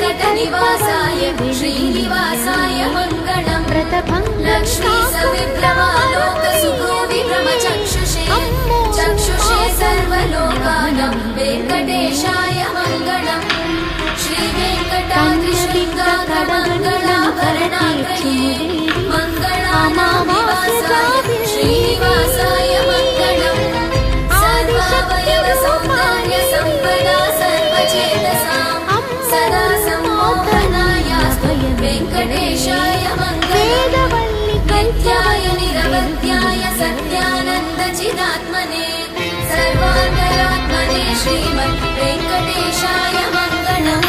वेङ्कटनिवासाय श्रीनिवासाय मङ्गलम् लक्ष्मी सविभ्रमालोकसुखो विभ्रमचक्षुषे चक्षुषे सर्वलोकानां वेङ्कटेशाय मङ्गलम् श्रीवेङ्कटाद्रिशृङ्गारमङ्गलाभरणाग्रहे मङ्गलानामावासाय श्रीनिवासाय मङ्गलम् सर्वावयवसौन्दर्यसम्पदा सर्वचेतसां सदा सम्मोहनायास्तु वेङ्कटेशाय मङ्गलम् नित्याय निरवध्याय सत्यानन्दचिदात्मने सर्वान्तरात्मने श्रीमद् वेङ्कटेशाय मङ्गलम्